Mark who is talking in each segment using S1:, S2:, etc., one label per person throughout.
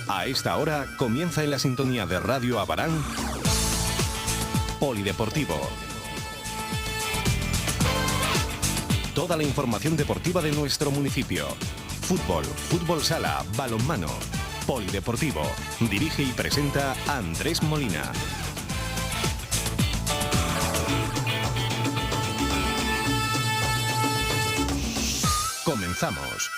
S1: A esta hora comienza en la sintonía de Radio Abarán, Polideportivo. Toda la información deportiva de nuestro municipio. Fútbol, fútbol sala, balonmano. Polideportivo. Dirige y presenta Andrés Molina. Comenzamos.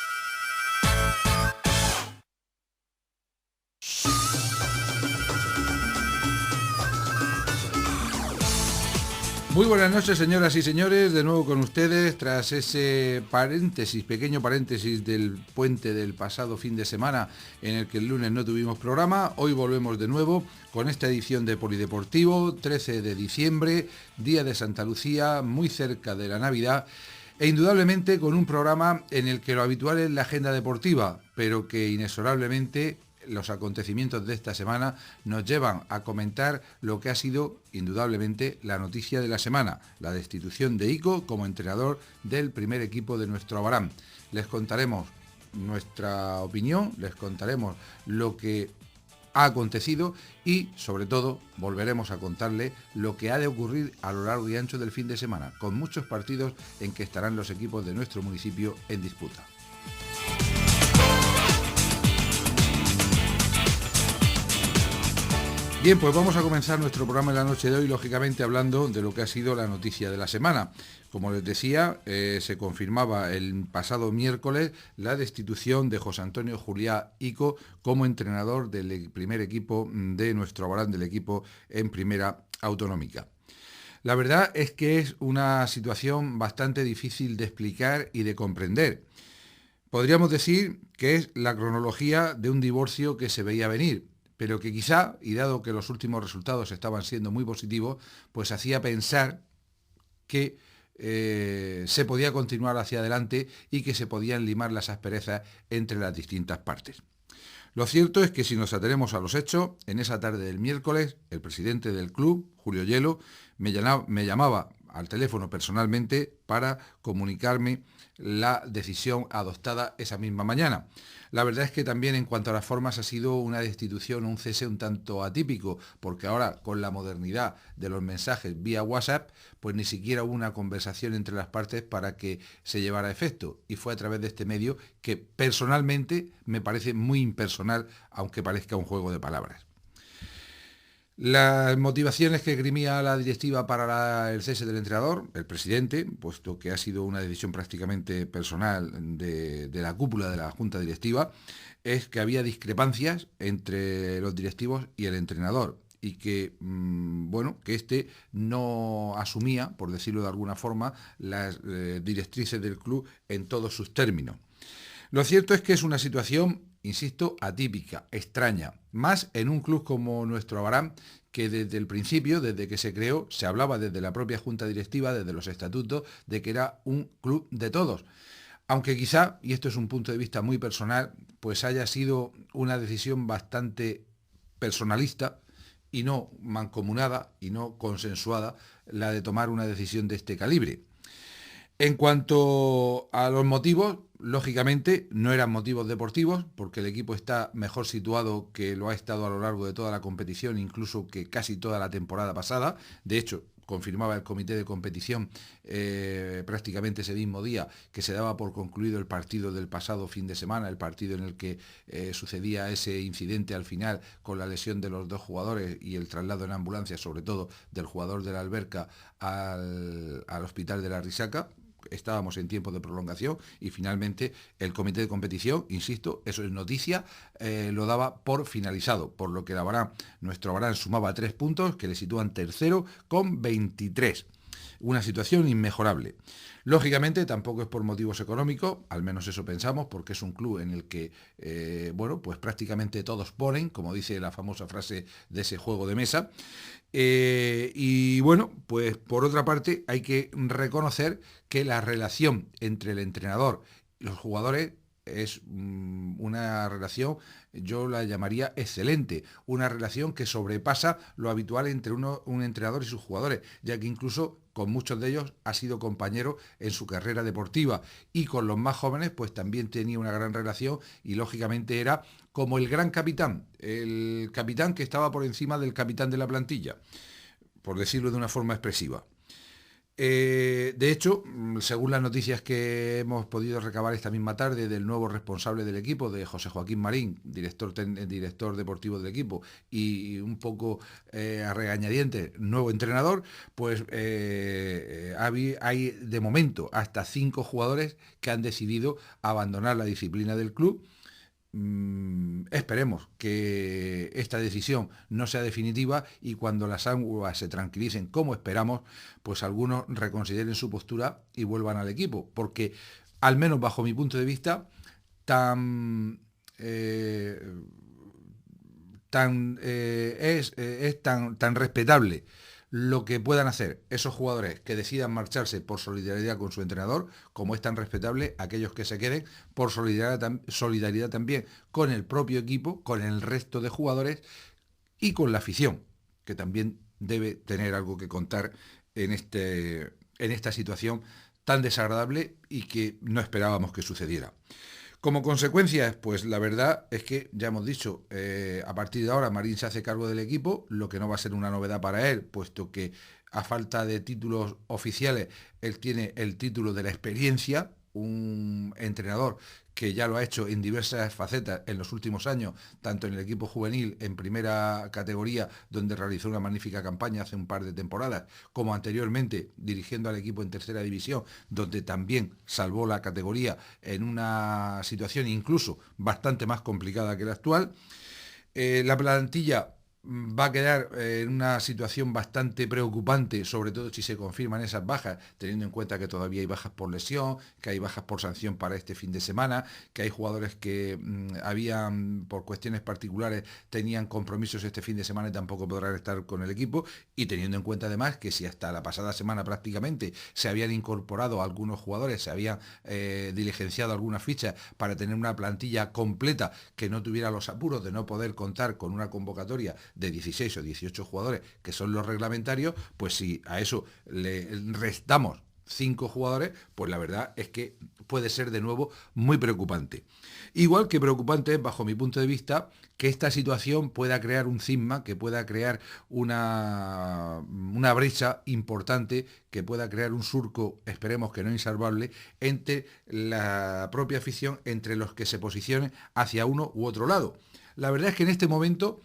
S2: Muy buenas noches, señoras y señores, de nuevo con ustedes tras ese pequeño paréntesis del puente del pasado fin de semana en el que el lunes no tuvimos programa. Hoy volvemos de nuevo con esta edición de Polideportivo, 13 de diciembre, día de Santa Lucía, muy cerca de la Navidad, e indudablemente con un programa en el que lo habitual es la agenda deportiva, pero que inexorablemente los acontecimientos de esta semana nos llevan a comentar lo que ha sido indudablemente la noticia de la semana, la destitución de Ico como entrenador del primer equipo de nuestro Abarán. Les contaremos nuestra opinión, les contaremos lo que ha acontecido y, sobre todo, volveremos a contarle lo que ha de ocurrir a lo largo y ancho del fin de semana, con muchos partidos en que estarán los equipos de nuestro municipio en disputa. Bien, pues vamos a comenzar nuestro programa en la noche de hoy, lógicamente hablando de lo que ha sido la noticia de la semana. Como les decía, se confirmaba el pasado miércoles la destitución de José Antonio Juliá Ico como entrenador del primer equipo de nuestro Abarán, del equipo en primera autonómica. La verdad es que es una situación bastante difícil de explicar y de comprender. Podríamos decir que es la cronología de un divorcio que se veía venir, pero que quizá, y dado que los últimos resultados estaban siendo muy positivos, pues hacía pensar que se podía continuar hacia adelante y que se podían limar las asperezas entre las distintas partes. Lo cierto es que si nos atenemos a los hechos, en esa tarde del miércoles, el presidente del club, Julio Hielo, me llamaba al teléfono personalmente para comunicarme la decisión adoptada esa misma mañana. La verdad es que también en cuanto a las formas ha sido una destitución, un cese un tanto atípico, porque ahora con la modernidad de los mensajes vía WhatsApp, pues ni siquiera hubo una conversación entre las partes para que se llevara a efecto, y fue a través de este medio que personalmente me parece muy impersonal, aunque parezca un juego de palabras. Las motivaciones que esgrimía la directiva para el cese del entrenador, el presidente, puesto que ha sido una decisión prácticamente personal de la cúpula de la junta directiva, es que había discrepancias entre los directivos y el entrenador y que, que este no asumía, por decirlo de alguna forma, las directrices del club en todos sus términos. Lo cierto es que es una situación, insisto, atípica, extraña, más en un club como nuestro Abarán, que desde el principio, desde que se creó, se hablaba desde la propia junta directiva, desde los estatutos, de que era un club de todos. Aunque quizá, y esto es un punto de vista muy personal, pues haya sido una decisión bastante personalista y no mancomunada y no consensuada la de tomar una decisión de este calibre. En cuanto a los motivos, lógicamente no eran motivos deportivos, porque el equipo está mejor situado que lo ha estado a lo largo de toda la competición, incluso que casi toda la temporada pasada. De hecho, confirmaba el comité de competición prácticamente ese mismo día que se daba por concluido el partido del pasado fin de semana, el partido en el que sucedía ese incidente al final con la lesión de los dos jugadores y el traslado en ambulancia, sobre todo del jugador de la Alberca al hospital de la Risaca. Estábamos en tiempo de prolongación y finalmente el comité de competición, insisto, eso es noticia, lo daba por finalizado, por lo que nuestro Abarán sumaba 3 puntos que le sitúan tercero con 23. Una situación inmejorable. Lógicamente tampoco es por motivos económicos, al menos eso pensamos, porque es un club en el que, pues prácticamente todos ponen, como dice la famosa frase de ese juego de mesa. Pues por otra parte hay que reconocer que la relación entre el entrenador y los jugadores es una relación, yo la llamaría excelente, una relación que sobrepasa lo habitual entre un entrenador y sus jugadores, ya que incluso con muchos de ellos ha sido compañero en su carrera deportiva, y con los más jóvenes pues también tenía una gran relación, y lógicamente era como el gran capitán, el capitán que estaba por encima del capitán de la plantilla, por decirlo de una forma expresiva. De hecho, según las noticias que hemos podido recabar esta misma tarde del nuevo responsable del equipo, de José Joaquín Marín, director deportivo del equipo, y un poco a regañadientes, nuevo entrenador, pues hay de momento hasta 5 jugadores que han decidido abandonar la disciplina del club. Esperemos que esta decisión no sea definitiva, y cuando las aguas se tranquilicen, como esperamos, pues algunos reconsideren su postura y vuelvan al equipo, porque al menos bajo mi punto de vista, es tan respetable lo que puedan hacer esos jugadores que decidan marcharse por solidaridad con su entrenador, como es tan respetable aquellos que se queden por solidaridad también con el propio equipo, con el resto de jugadores y con la afición, que también debe tener algo que contar en esta situación tan desagradable y que no esperábamos que sucediera. Como consecuencia, pues la verdad es que ya hemos dicho, a partir de ahora Marín se hace cargo del equipo, lo que no va a ser una novedad para él, puesto que a falta de títulos oficiales, él tiene el título de la experiencia, un entrenador que ya lo ha hecho en diversas facetas en los últimos años, tanto en el equipo juvenil en primera categoría, donde realizó una magnífica campaña hace un par de temporadas, como anteriormente dirigiendo al equipo en tercera división, donde también salvó la categoría en una situación incluso bastante más complicada que la actual. La plantilla va a quedar en una situación bastante preocupante, sobre todo si se confirman esas bajas, teniendo en cuenta que todavía hay bajas por lesión, que hay bajas por sanción para este fin de semana, que hay jugadores que habían, por cuestiones particulares, tenían compromisos este fin de semana y tampoco podrán estar con el equipo, y teniendo en cuenta además que si hasta la pasada semana prácticamente se habían incorporado algunos jugadores, se habían diligenciado algunas fichas para tener una plantilla completa que no tuviera los apuros de no poder contar con una convocatoria de 16 o 18 jugadores, que son los reglamentarios, pues si a eso le restamos 5 jugadores, pues la verdad es que puede ser de nuevo muy preocupante. Igual que preocupante es, bajo mi punto de vista, que esta situación pueda crear un cisma, que pueda crear una brecha importante, que pueda crear un surco, esperemos que no insalvable, entre la propia afición, entre los que se posicionen hacia uno u otro lado. La verdad es que en este momento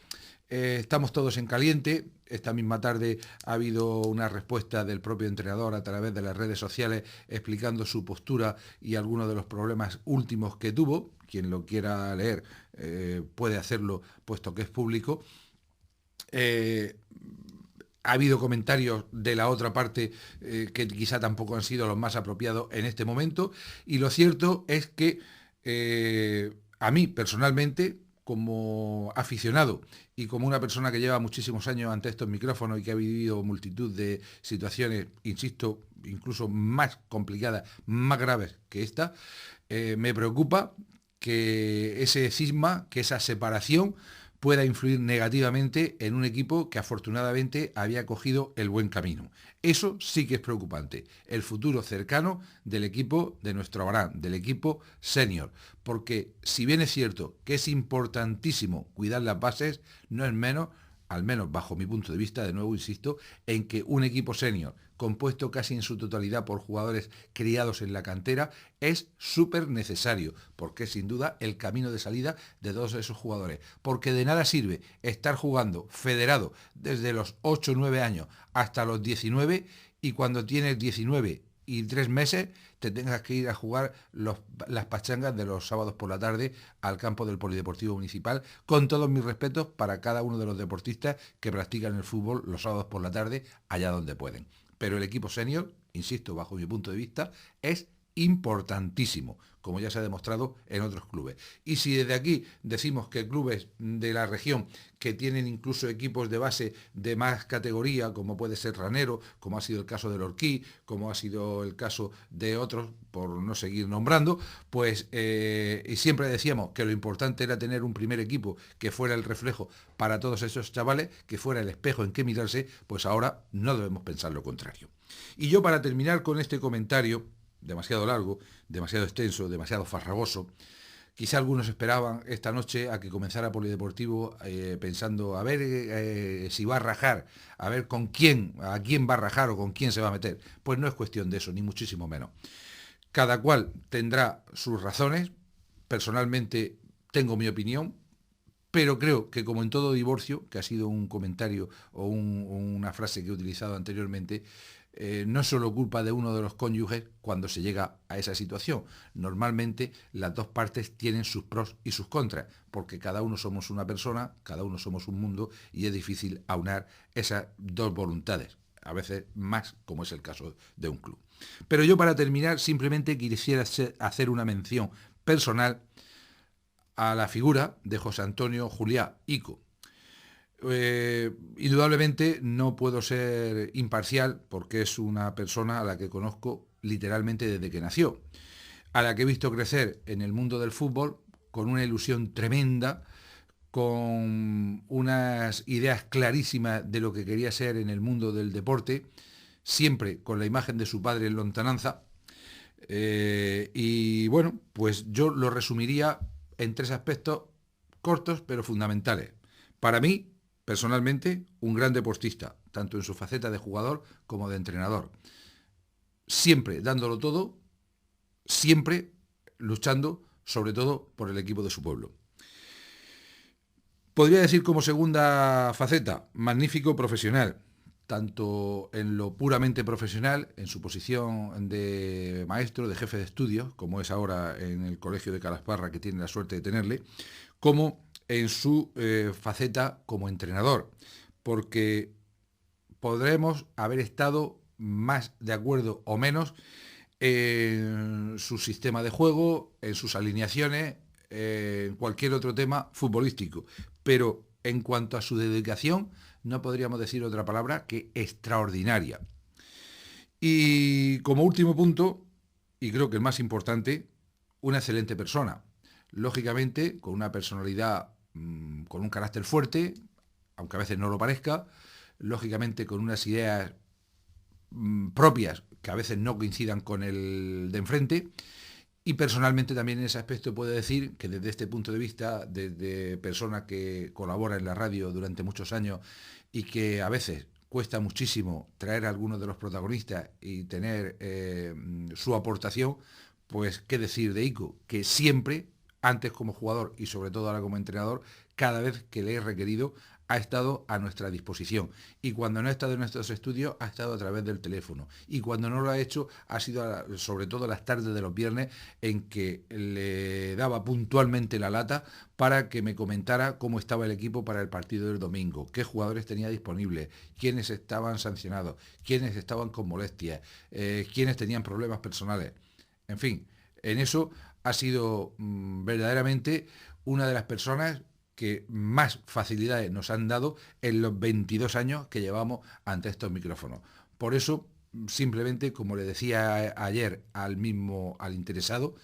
S2: estamos todos en caliente. Esta misma tarde ha habido una respuesta del propio entrenador a través de las redes sociales explicando su postura y algunos de los problemas últimos que tuvo. Quien lo quiera leer puede hacerlo, puesto que es público. Ha habido comentarios de la otra parte que quizá tampoco han sido los más apropiados en este momento, y lo cierto es que a mí personalmente, como aficionado y como una persona que lleva muchísimos años ante estos micrófonos y que ha vivido multitud de situaciones, insisto, incluso más complicadas, más graves que esta, me preocupa que ese cisma, que esa separación pueda influir negativamente en un equipo que afortunadamente había cogido el buen camino. Eso sí que es preocupante, el futuro cercano del equipo de nuestro Abraham, del equipo senior, porque si bien es cierto que es importantísimo cuidar las bases, no es menos, al menos bajo mi punto de vista, de nuevo insisto, en que un equipo senior, compuesto casi en su totalidad por jugadores criados en la cantera, es súper necesario, porque es sin duda el camino de salida de todos esos jugadores, porque de nada sirve estar jugando federado desde los 8 o 9 años hasta los 19, y cuando tienes 19 y 3 meses te tengas que ir a jugar las pachangas de los sábados por la tarde al campo del Polideportivo Municipal, con todos mis respetos para cada uno de los deportistas que practican el fútbol los sábados por la tarde allá donde pueden. Pero el equipo senior, insisto, bajo mi punto de vista, es importantísimo, como ya se ha demostrado en otros clubes. Y si desde aquí decimos que clubes de la región que tienen incluso equipos de base de más categoría, como puede ser Ranero, como ha sido el caso del Orquí, como ha sido el caso de otros, por no seguir nombrando, pues y siempre decíamos que lo importante era tener un primer equipo que fuera el reflejo para todos esos chavales, que fuera el espejo en que mirarse, pues ahora no debemos pensar lo contrario. Y yo, para terminar con este comentario, demasiado largo, demasiado extenso, demasiado farragoso, quizá algunos esperaban esta noche a que comenzara Polideportivo pensando a ver si va a rajar, a ver a quién va a rajar o con quién se va a meter. Pues no es cuestión de eso, ni muchísimo menos. Cada cual tendrá sus razones. Personalmente tengo mi opinión, pero creo que, como en todo divorcio, que ha sido un comentario o una frase que he utilizado anteriormente, no es solo culpa de uno de los cónyuges cuando se llega a esa situación. Normalmente las dos partes tienen sus pros y sus contras, porque cada uno somos una persona, cada uno somos un mundo, y es difícil aunar esas dos voluntades, a veces más, como es el caso de un club. Pero yo, para terminar, simplemente quisiera hacer una mención personal a la figura de José Antonio Juliá Ico. Indudablemente no puedo ser imparcial, porque es una persona a la que conozco literalmente desde que nació, a la que he visto crecer en el mundo del fútbol con una ilusión tremenda, con unas ideas clarísimas de lo que quería ser en el mundo del deporte, siempre con la imagen de su padre en lontananza. Y bueno, pues yo lo resumiría en 3 aspectos cortos pero fundamentales. Para mí, personalmente, un gran deportista, tanto en su faceta de jugador como de entrenador. Siempre dándolo todo, siempre luchando, sobre todo, por el equipo de su pueblo. Podría decir, como segunda faceta, magnífico profesional, tanto en lo puramente profesional, en su posición de maestro, de jefe de estudios, como es ahora en el Colegio de Calasparra, que tiene la suerte de tenerle, como en su faceta como entrenador, porque podremos haber estado más de acuerdo o menos en su sistema de juego, en sus alineaciones, en cualquier otro tema futbolístico, pero en cuanto a su dedicación, no podríamos decir otra palabra que extraordinaria. Y como último punto, y creo que el más importante, una excelente persona. Lógicamente, con una personalidad, con un carácter fuerte, aunque a veces no lo parezca, lógicamente con unas ideas propias que a veces no coincidan con el de enfrente. Y personalmente también en ese aspecto puedo decir que, desde este punto de vista, desde persona que colabora en la radio durante muchos años y que a veces cuesta muchísimo traer a algunos de los protagonistas y tener su aportación, pues qué decir de Ico, que siempre, antes como jugador y sobre todo ahora como entrenador, cada vez que le he requerido, ha estado a nuestra disposición. Y cuando no ha estado en nuestros estudios, ha estado a través del teléfono. Y cuando no lo ha hecho, ha sido sobre todo las tardes de los viernes, en que le daba puntualmente la lata para que me comentara cómo estaba el equipo para el partido del domingo, qué jugadores tenía disponibles, quiénes estaban sancionados, quiénes estaban con molestias, quiénes tenían problemas personales. En fin, en eso ha sido verdaderamente una de las personas que más facilidades nos han dado en los 22 años que llevamos ante estos micrófonos. Por eso, simplemente, como le decía ayer al interesado,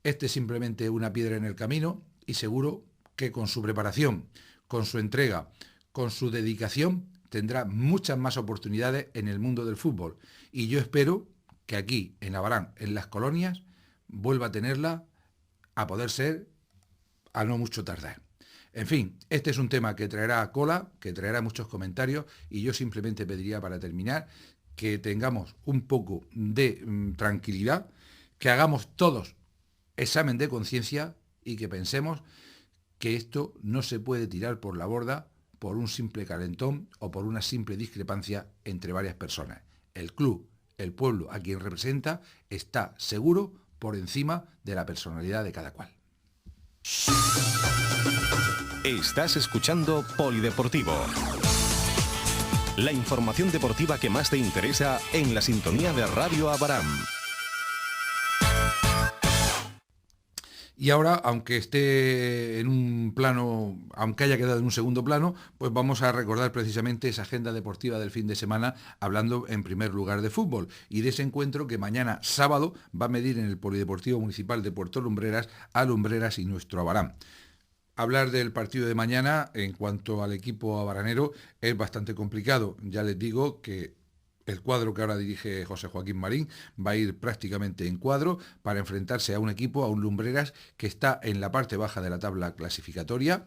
S2: este es simplemente una piedra en el camino, y seguro que con su preparación, con su entrega, con su dedicación, tendrá muchas más oportunidades en el mundo del fútbol. Y yo espero que aquí, en Abarán, en las colonias, vuelva a tenerla, a poder ser, a no mucho tardar. En fin, este es un tema que traerá cola, que traerá muchos comentarios, y yo simplemente pediría, para terminar, que tengamos un poco de tranquilidad, que hagamos todos examen de conciencia y que pensemos que esto no se puede tirar por la borda por un simple calentón o por una simple discrepancia entre varias personas. El club, el pueblo a quien representa, está seguro por encima de la personalidad de cada cual.
S1: Estás escuchando Polideportivo. La información deportiva que más te interesa en la sintonía de Radio Abarán.
S2: Y ahora, aunque esté en un plano, aunque haya quedado en un segundo plano, pues vamos a recordar precisamente esa agenda deportiva del fin de semana, hablando en primer lugar de fútbol y de ese encuentro que mañana sábado va a medir en el Polideportivo Municipal de Puerto Lumbreras a Lumbreras y Nuestro Abarán. Hablar del partido de mañana en cuanto al equipo abaranero es bastante complicado. Ya les digo que el cuadro que ahora dirige José Joaquín Marín va a ir prácticamente en cuadro para enfrentarse a un equipo, a un Lumbreras, que está en la parte baja de la tabla clasificatoria,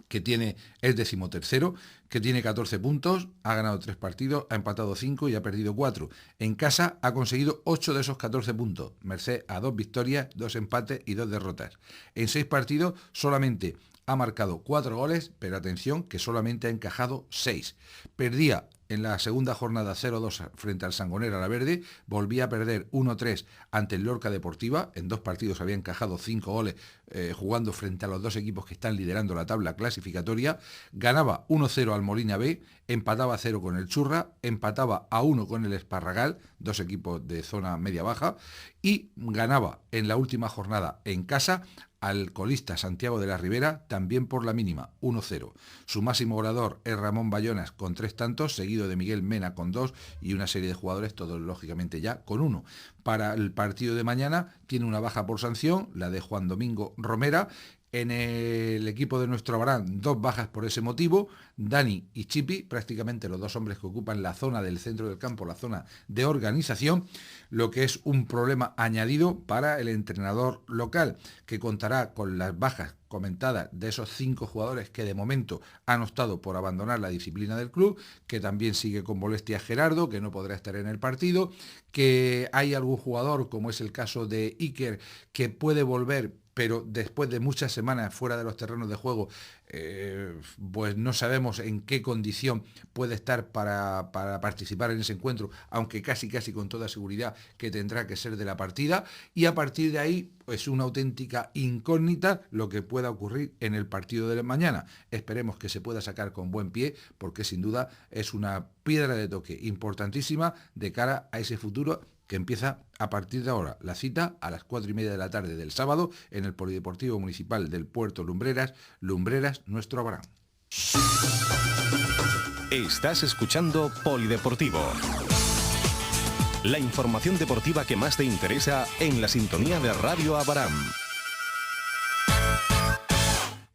S2: que es 13º, que tiene 14 puntos, ha ganado 3 partidos, ha empatado 5 y ha perdido 4. En casa ha conseguido 8 de esos 14 puntos, merced a 2 victorias, 2 empates y 2 derrotas. En 6 partidos solamente ha marcado 4 goles, pero atención que solamente ha encajado 6. Perdía en la segunda jornada 0-2 frente al Sangonera La Verde, volvía a perder 1-3 ante el Lorca Deportiva, en 2 partidos había encajado 5 goles jugando frente a los 2 equipos que están liderando la tabla clasificatoria, ganaba 1-0 al Molina B, empataba 0 con el Churra, empataba a 1 con el Esparragal, 2 equipos de zona media-baja, y ganaba en la última jornada en casa al colista Santiago de la Ribera, también por la mínima, 1-0. Su máximo goleador es Ramón Bayonas con 3 tantos, seguido de Miguel Mena con 2 y una serie de jugadores, todos lógicamente ya con 1. Para el partido de mañana tiene una baja por sanción, la de Juan Domingo Romera. En el equipo de Nuestro Abarán, 2 bajas por ese motivo, Dani y Chipi, prácticamente los 2 hombres que ocupan la zona del centro del campo, la zona de organización, lo que es un problema añadido para el entrenador local, que contará con las bajas comentadas de esos 5 jugadores que de momento han optado por abandonar la disciplina del club, que también sigue con molestias Gerardo, que no podrá estar en el partido, que hay algún jugador, como es el caso de Iker, que puede volver, pero después de muchas semanas fuera de los terrenos de juego, pues no sabemos en qué condición puede estar para participar en ese encuentro, aunque casi con toda seguridad que tendrá que ser de la partida, y a partir de ahí pues una auténtica incógnita lo que pueda ocurrir en el partido de mañana. Esperemos que se pueda sacar con buen pie, porque sin duda es una piedra de toque importantísima de cara a ese futuro que empieza a partir de ahora. La cita a las 4:30 de la tarde del sábado en el Polideportivo Municipal del Puerto Lumbreras, Lumbreras Nuestro Abarán.
S1: Estás escuchando Polideportivo. La información deportiva que más te interesa en la sintonía de Radio Abarán.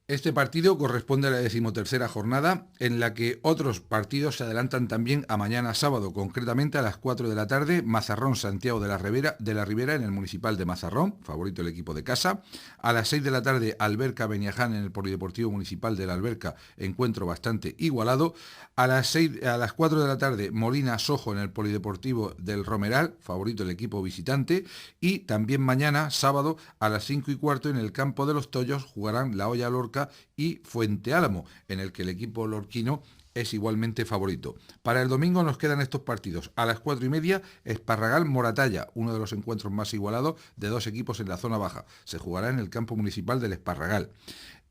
S2: Este partido corresponde a la 13ª jornada, en la que otros partidos se adelantan también a mañana sábado, concretamente a las 4 de la tarde, Mazarrón Santiago de la Ribera en el Municipal de Mazarrón, favorito el equipo de casa. A las 6 de la tarde, Alberca Beniaján en el Polideportivo Municipal de la Alberca, encuentro bastante igualado. A las 4 de la tarde, Molina Sojo en el Polideportivo del Romeral, favorito el equipo visitante. Y también mañana, sábado, a las 5:15 en el Campo de los Tollos jugarán La Hoya Lorca y Fuente Álamo, en el que el equipo lorquino es igualmente favorito. Para el domingo nos quedan estos partidos. A las 4:30, Esparragal Moratalla, uno de los encuentros más igualados de 2 equipos en la zona baja. Se jugará en el campo municipal del Esparragal.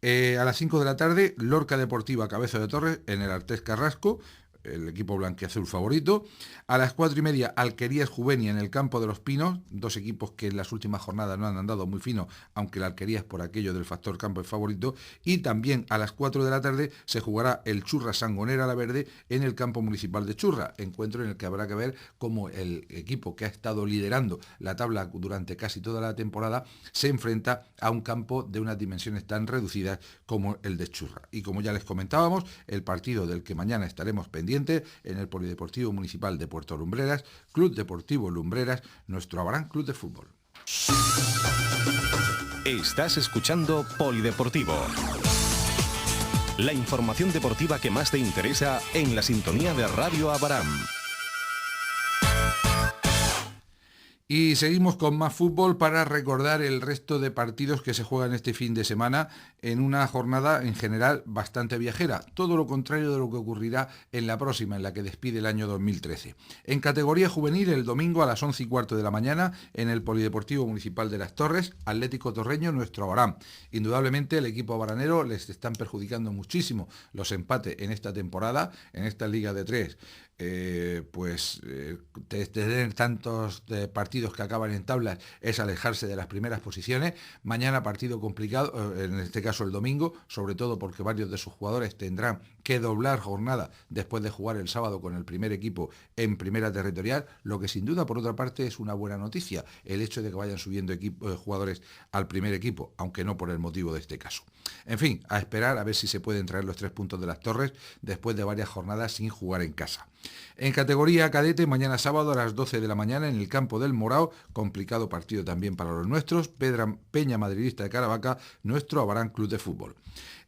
S2: A las 5 de la tarde, Lorca Deportiva Cabezo de Torres en el Artés Carrasco, el equipo blanquiazul favorito. A las 4:30, Alquerías Juvenia en el Campo de los Pinos, 2 equipos que en las últimas jornadas no han andado muy fino, aunque la Alquerías por aquello del factor campo es favorito. Y también a las 4 de la tarde se jugará el Churra Sangonera La Verde en el Campo Municipal de Churra, encuentro en el que habrá que ver cómo el equipo que ha estado liderando la tabla durante casi toda la temporada se enfrenta a un campo de unas dimensiones tan reducidas como el de Churra. Y como ya les comentábamos, el partido del que mañana estaremos pendientes en el Polideportivo Municipal de Puerto Lumbreras, Club Deportivo Lumbreras, Nuestro Abarán Club de Fútbol.
S1: Estás escuchando Polideportivo. La información deportiva que más te interesa en la sintonía de Radio Abarán.
S2: Y seguimos con más fútbol para recordar el resto de partidos que se juegan este fin de semana en una jornada en general bastante viajera, todo lo contrario de lo que ocurrirá en la próxima, en la que despide el año 2013. En categoría juvenil, el domingo a las 11:15 de la mañana, en el Polideportivo Municipal de Las Torres, Atlético Torreño, Nuestro Abarán. Indudablemente el equipo abaranero les están perjudicando muchísimo los empates en esta temporada, en esta Liga de 3. tener tantos partidos que acaban en tablas es alejarse de las primeras posiciones. Mañana partido complicado, en este caso el domingo, sobre todo porque varios de sus jugadores tendrán que doblar jornada después de jugar el sábado con el primer equipo en primera territorial, lo que sin duda por otra parte es una buena noticia, el hecho de que vayan subiendo jugadores al primer equipo, aunque no por el motivo de este caso. En fin, a esperar a ver si se pueden traer los 3 puntos de las Torres después de varias jornadas sin jugar en casa. En categoría cadete, mañana sábado a las 12 de la mañana en el campo del Morao, complicado partido también para los nuestros, Peña Madridista de Caravaca, nuestro Abarán Club de Fútbol.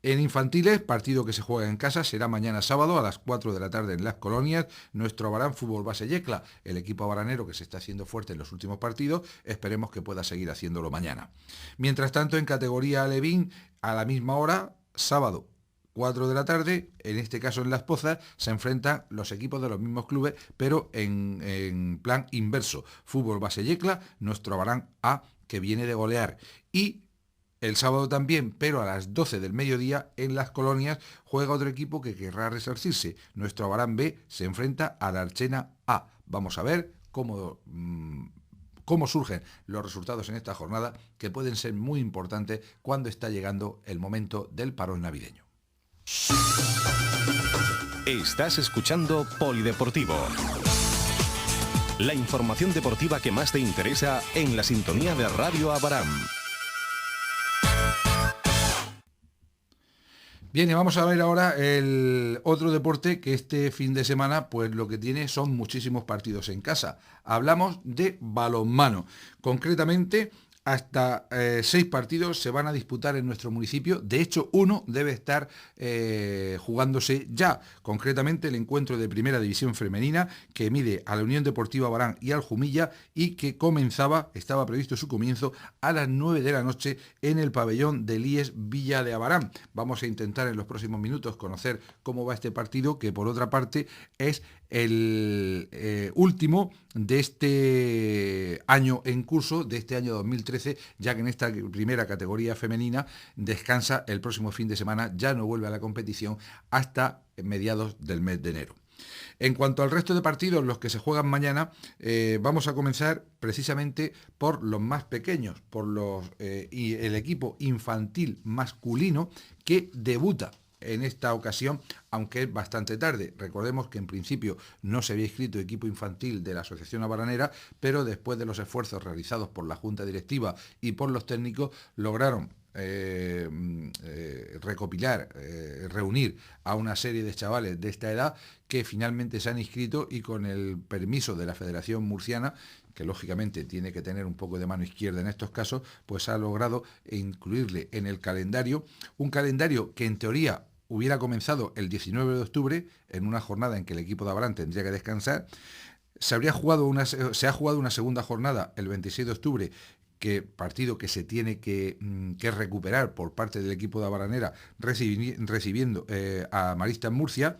S2: En infantiles, partido que se juega en casa, será mañana sábado a las 4 de la tarde en Las Colonias, nuestro Abarán Fútbol Base Yecla, el equipo abaranero que se está haciendo fuerte en los últimos partidos, esperemos que pueda seguir haciéndolo mañana. Mientras tanto, en categoría alevín, a la misma hora, sábado 4 de la tarde, en este caso en Las Pozas, se enfrentan los equipos de los mismos clubes, pero en plan inverso. Fútbol Base Yecla, nuestro Abarán A, que viene de golear. Y el sábado también, pero a las 12 del mediodía, en Las Colonias, juega otro equipo que querrá resarcirse. Nuestro Abarán B se enfrenta a la Archena A. Vamos a ver cómo surgen los resultados en esta jornada, que pueden ser muy importantes cuando está llegando el momento del parón navideño.
S1: Estás escuchando Polideportivo. La información deportiva que más te interesa en la sintonía de Radio Abarán.
S2: Bien, y vamos a ver ahora el otro deporte que este fin de semana, pues lo que tiene son muchísimos partidos en casa. Hablamos de balonmano. Concretamente, hasta 6 partidos se van a disputar en nuestro municipio. De hecho, uno debe estar jugándose ya. Concretamente, el encuentro de Primera División Femenina que mide a la Unión Deportiva Abarán y al Jumilla y que estaba previsto su comienzo a las 9 de la noche en el pabellón del IES Villa de Abarán. Vamos a intentar en los próximos minutos conocer cómo va este partido, que por otra parte es el último de este año en curso, de este año 2013, ya que en esta primera categoría femenina descansa el próximo fin de semana, ya no vuelve a la competición hasta mediados del mes de enero. En cuanto al resto de partidos, los que se juegan mañana, vamos a comenzar precisamente por los más pequeños, y el equipo infantil masculino que debuta en esta ocasión, aunque es bastante tarde. Recordemos que en principio no se había inscrito equipo infantil de la Asociación Abaranera, pero después de los esfuerzos realizados por la Junta Directiva y por los técnicos, lograron reunir a una serie de chavales de esta edad que finalmente se han inscrito y con el permiso de la Federación Murciana, que lógicamente tiene que tener un poco de mano izquierda en estos casos, pues ha logrado incluirle en el calendario, un calendario que en teoría hubiera comenzado el 19 de octubre, en una jornada en que el equipo de Abarán tendría que descansar. Se ha jugado una segunda jornada el 26 de octubre, partido que se tiene que recuperar por parte del equipo de Abaranera recibiendo a Maristas Murcia.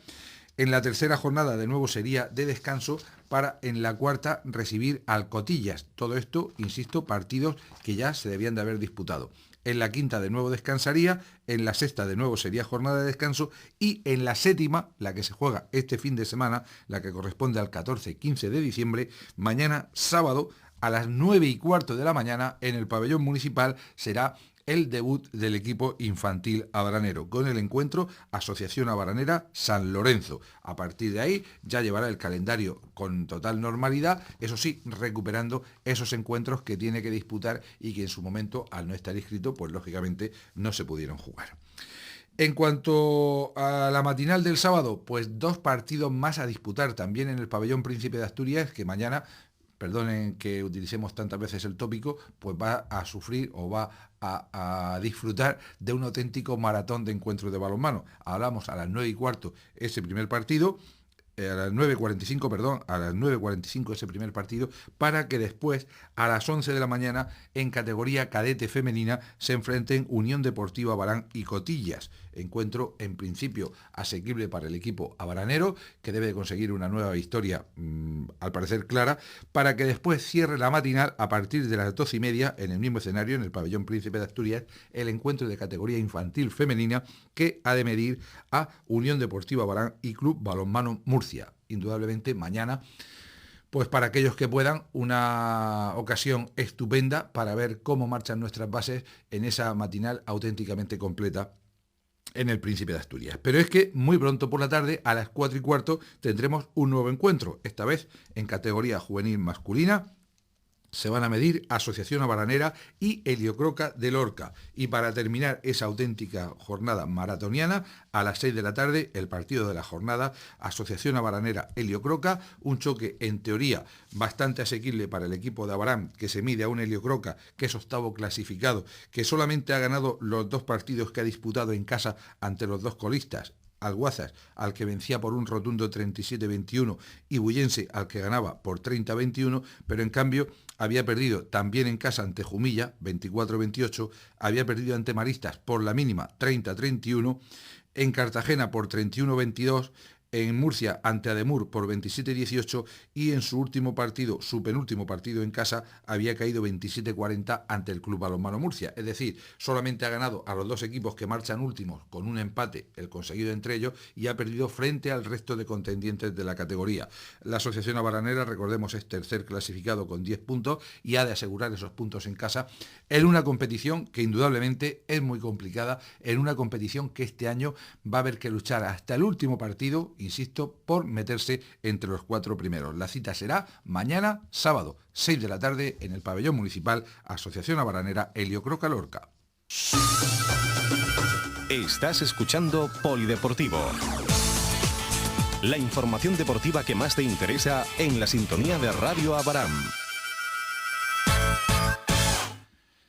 S2: En la tercera jornada de nuevo sería de descanso para en la cuarta recibir al Cotillas. Todo esto, insisto, partidos que ya se debían de haber disputado. En la quinta de nuevo descansaría, en la sexta de nuevo sería jornada de descanso y en la séptima, la que se juega este fin de semana, la que corresponde al 14-15 de diciembre, mañana sábado a las 9:15 de la mañana en el pabellón municipal será el debut del equipo infantil abaranero, con el encuentro Asociación Abaranera San Lorenzo. A partir de ahí ya llevará el calendario con total normalidad, eso sí, recuperando esos encuentros que tiene que disputar y que en su momento, al no estar inscrito, pues lógicamente no se pudieron jugar. En cuanto a la matinal del sábado, pues 2 partidos más a disputar también en el pabellón Príncipe de Asturias, que mañana, perdonen que utilicemos tantas veces el tópico, pues va a sufrir o va a disfrutar de un auténtico maratón de encuentros de balonmano. Hablamos a las 9:15 ese primer partido, a las 9:45 ese primer partido, para que después a las 11 de la mañana en categoría cadete femenina se enfrenten Unión Deportiva Abarán y Cotillas. Encuentro en principio asequible para el equipo abaranero, que debe de conseguir una nueva victoria, al parecer clara, para que después cierre la matinal a partir de las 12:30 en el mismo escenario, en el pabellón Príncipe de Asturias, el encuentro de categoría infantil femenina que ha de medir a Unión Deportiva Abarán y Club Balonmano Murcia. indudablemente mañana, pues para aquellos que puedan, una ocasión estupenda para ver cómo marchan nuestras bases en esa matinal auténticamente completa en el Príncipe de Asturias. Pero es que muy pronto por la tarde, a las 4:15, tendremos un nuevo encuentro, esta vez en categoría juvenil masculina. Se van a medir Asociación Abaranera y Heliocroca de Lorca. Y para terminar esa auténtica jornada maratoniana, a las 6 de la tarde, el partido de la jornada, Asociación Abaranera Heliocroca, un choque en teoría bastante asequible para el equipo de Abarán, que se mide a un Heliocroca, que es octavo clasificado, que solamente ha ganado los 2 partidos que ha disputado en casa ante los 2 colistas, Alguazas, al que vencía por un rotundo 37-21, y Bullense, al que ganaba por 30-21, pero en cambio había perdido también en casa ante Jumilla, 24-28, había perdido ante Maristas por la mínima, 30-31, en Cartagena por 31-22, en Murcia ante Ademur por 27-18 y en su último partido, su penúltimo partido en casa, había caído 27-40 ante el Club Balonmano Murcia. Es decir, solamente ha ganado a los 2 equipos que marchan últimos con un empate, el conseguido entre ellos, y ha perdido frente al resto de contendientes de la categoría. La Asociación Abaranera, recordemos, es tercer clasificado con 10 puntos y ha de asegurar esos puntos en casa en una competición que indudablemente es muy complicada, en una competición que este año va a haber que luchar hasta el último partido, insisto, por meterse entre los 4 primeros. La cita será mañana, sábado, 6 de la tarde, en el pabellón municipal Asociación Abaranera Heliocroca Lorca.
S1: Estás escuchando Polideportivo. La información deportiva que más te interesa en la sintonía de Radio Abarán.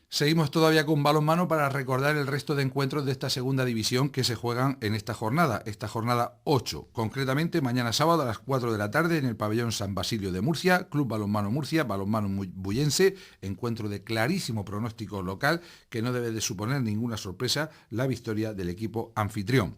S2: Seguimos todavía con balonmano para recordar el resto de encuentros de esta segunda división que se juegan en esta jornada 8. Concretamente, mañana sábado a las 4 de la tarde en el pabellón San Basilio de Murcia, Club Balonmano Murcia, Balonmano Bullense, encuentro de clarísimo pronóstico local que no debe de suponer ninguna sorpresa la victoria del equipo anfitrión.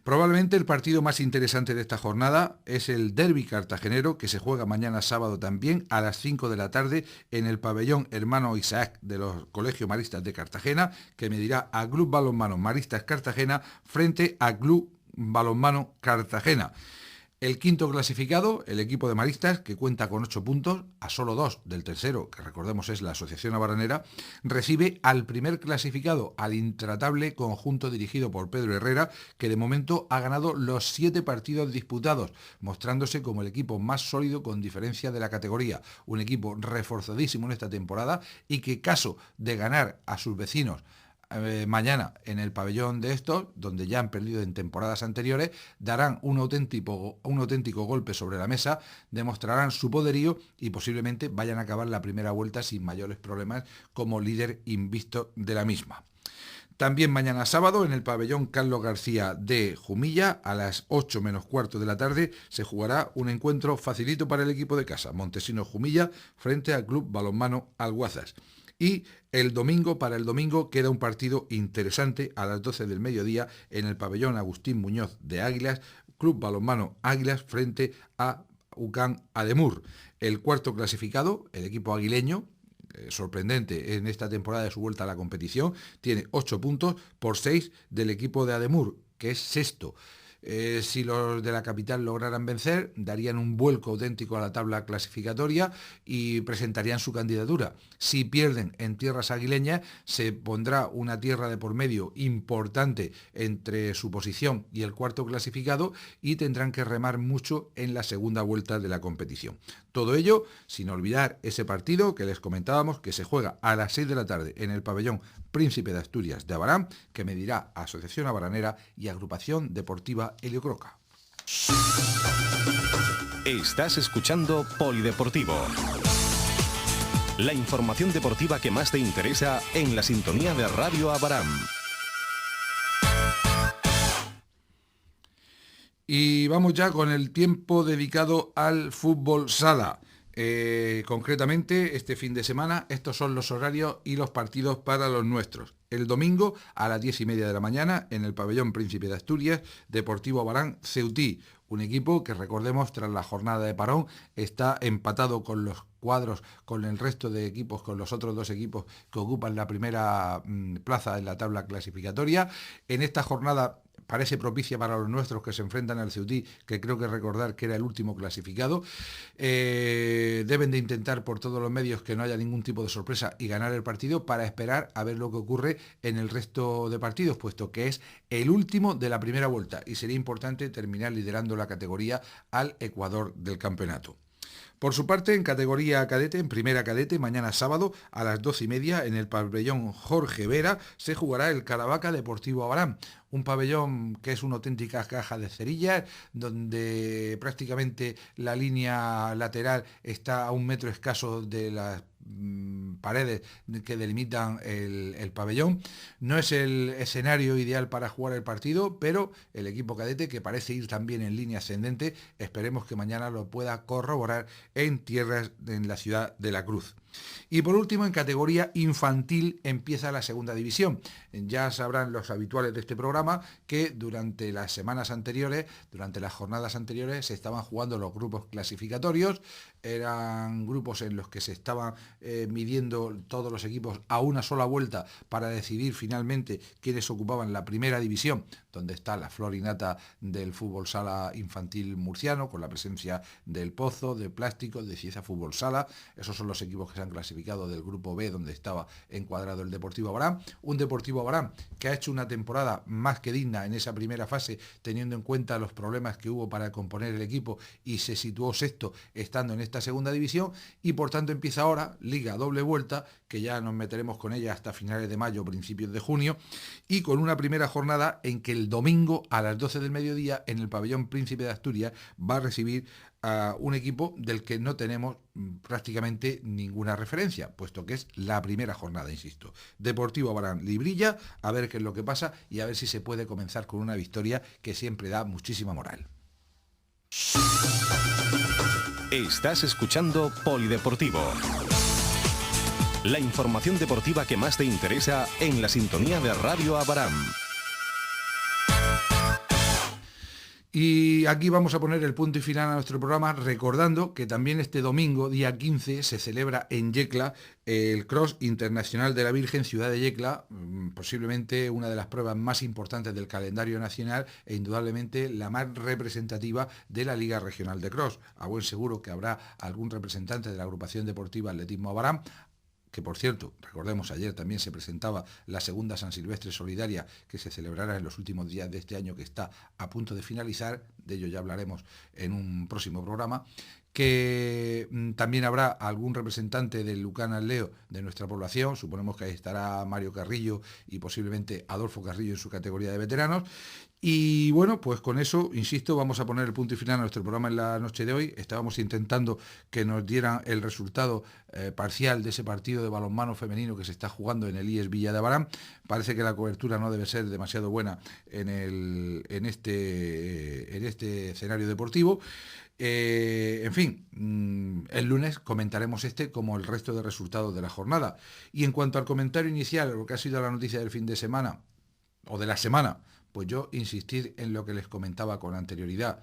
S2: Probablemente el partido más interesante de esta jornada es el derbi cartagenero, que se juega mañana sábado también a las 5 de la tarde en el pabellón Hermano Isaac de los Colegios Maristas de Cartagena, que medirá a Club Balonmano Maristas Cartagena frente a Club Balonmano Cartagena. El quinto clasificado, el equipo de Maristas, que cuenta con 8 puntos, a solo 2 del tercero, que recordemos es la Asociación Abaranera, recibe al primer clasificado, al intratable conjunto dirigido por Pedro Herrera, que de momento ha ganado los 7 partidos disputados, mostrándose como el equipo más sólido con diferencia de la categoría. Un equipo reforzadísimo en esta temporada y que, caso de ganar a sus vecinos mañana en el pabellón de estos, donde ya han perdido en temporadas anteriores, darán un auténtico golpe sobre la mesa, demostrarán su poderío y posiblemente vayan a acabar la primera vuelta sin mayores problemas como líder invicto de la misma. También mañana sábado en el pabellón Carlos García de Jumilla a las 8 menos cuarto de la tarde se jugará un encuentro facilito para el equipo de casa, Montesinos Jumilla frente al Club Balonmano Alguazas. Y para el domingo queda un partido interesante a las 12 del mediodía en el pabellón Agustín Muñoz de Águilas, Club Balonmano Águilas frente a UCAM Ademur. El cuarto clasificado, el equipo aguileño, sorprendente en esta temporada de su vuelta a la competición, tiene 8 puntos por 6 del equipo de Ademur, que es sexto. Si los de la capital lograran vencer, darían un vuelco auténtico a la tabla clasificatoria y presentarían su candidatura. Si pierden en tierras aguileñas, se pondrá una tierra de por medio importante entre su posición y el cuarto clasificado y tendrán que remar mucho en la segunda vuelta de la competición. Todo ello sin olvidar ese partido que les comentábamos que se juega a las 6 de la tarde en el pabellón Príncipe de Asturias de Abarán, que medirá a Asociación Abaranera y Agrupación Deportiva Heliocroca.
S1: Estás escuchando Polideportivo. La información deportiva que más te interesa en la sintonía de Radio Abarán.
S2: Y vamos ya con el tiempo dedicado al fútbol sala. Concretamente, este fin de semana, estos son los horarios y los partidos para los nuestros. El domingo a las 10:30 de la mañana en el pabellón Príncipe de Asturias, Deportivo Abarán Ceutí, un equipo que, recordemos, tras la jornada de parón está empatado con los cuadros, con el resto de equipos, con los otros 2 equipos que ocupan la primera plaza en la tabla clasificatoria. En esta jornada parece propicia para los nuestros que se enfrentan al Ceutí, que creo que recordar que era el último clasificado. Deben de intentar por todos los medios que no haya ningún tipo de sorpresa y ganar el partido para esperar a ver lo que ocurre en el resto de partidos, puesto que es el último de la primera vuelta y sería importante terminar liderando la categoría al Ecuador del campeonato. Por su parte, en categoría cadete, en primera cadete, mañana sábado a las 12:30 en el pabellón Jorge Vera se jugará el Caravaca Deportivo Abarán. Un pabellón que es una auténtica caja de cerillas, donde prácticamente la línea lateral está a 1 metro escaso de las paredes que delimitan el pabellón. No es el escenario ideal para jugar el partido, pero el equipo cadete, que parece ir también en línea ascendente, esperemos que mañana lo pueda corroborar en tierras en la ciudad de La Cruz. Y por último, en categoría infantil empieza la segunda división. Ya sabrán los habituales de este programa que durante las semanas anteriores, durante las jornadas anteriores, se estaban jugando los grupos clasificatorios. Eran grupos en los que se estaban midiendo todos los equipos a una sola vuelta para decidir finalmente quiénes ocupaban la primera división, donde está la flor y nata del fútbol sala infantil murciano, con la presencia del Pozo, de Plástico, de Cieza Fútbol Sala. Esos son los equipos que se han clasificado del grupo B, donde estaba encuadrado el Deportivo Abarán. Un Deportivo Abarán que ha hecho una temporada más que digna en esa primera fase, teniendo en cuenta los problemas que hubo para componer el equipo, y se situó sexto estando en esta segunda división, y por tanto empieza ahora Liga doble vuelta, que ya nos meteremos con ella hasta finales de mayo, principios de junio, y con una primera jornada en que el domingo a las 12 del mediodía en el pabellón Príncipe de Asturias va a recibir a un equipo del que no tenemos prácticamente ninguna referencia, puesto que es la primera jornada, insisto. Deportivo Abarán Librilla, a ver qué es lo que pasa y a ver si se puede comenzar con una victoria que siempre da muchísima moral.
S1: Estás escuchando Polideportivo. La información deportiva que más te interesa en la sintonía de Radio Abarán.
S2: Y aquí vamos a poner el punto y final a nuestro programa, recordando que también este domingo, día 15, se celebra en Yecla el Cross Internacional de la Virgen, ciudad de Yecla, posiblemente una de las pruebas más importantes del calendario nacional e indudablemente la más representativa de la Liga Regional de Cross. A buen seguro que habrá algún representante de la agrupación deportiva Atletismo Abarán, que por cierto, recordemos, ayer también se presentaba la segunda San Silvestre Solidaria, que se celebrará en los últimos días de este año, que está a punto de finalizar, de ello ya hablaremos en un próximo programa, que también habrá algún representante del Lucan Leo de nuestra población, suponemos que ahí estará Mario Carrillo y posiblemente Adolfo Carrillo en su categoría de veteranos. Y bueno, pues con eso, insisto, vamos a poner el punto y final a nuestro programa en la noche de hoy. Estábamos intentando que nos dieran el resultado parcial de ese partido de balonmano femenino que se está jugando en el IES Villa de Abarán. Parece que la cobertura no debe ser demasiado buena en este escenario deportivo. En fin, el lunes comentaremos como el resto de resultados de la jornada. Y en cuanto al comentario inicial, lo que ha sido la noticia del fin de semana, o de la semana, pues yo insistir en lo que les comentaba con anterioridad,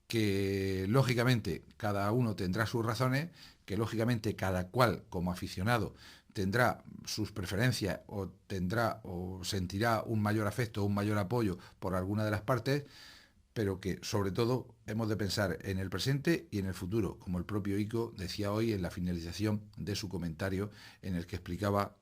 S2: que lógicamente cada uno tendrá sus razones, que lógicamente cada cual como aficionado tendrá sus preferencias o sentirá un mayor afecto o un mayor apoyo por alguna de las partes, pero que sobre todo hemos de pensar en el presente y en el futuro, como el propio Ico decía hoy en la finalización de su comentario en el que explicaba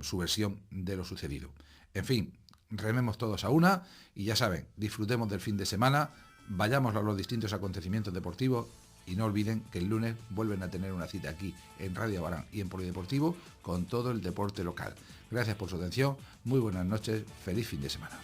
S2: su versión de lo sucedido. En fin, rememos todos a una y ya saben, disfrutemos del fin de semana, vayamos a los distintos acontecimientos deportivos y no olviden que el lunes vuelven a tener una cita aquí en Radio Abarán y en Polideportivo con todo el deporte local. Gracias por su atención, muy buenas noches, feliz fin de semana.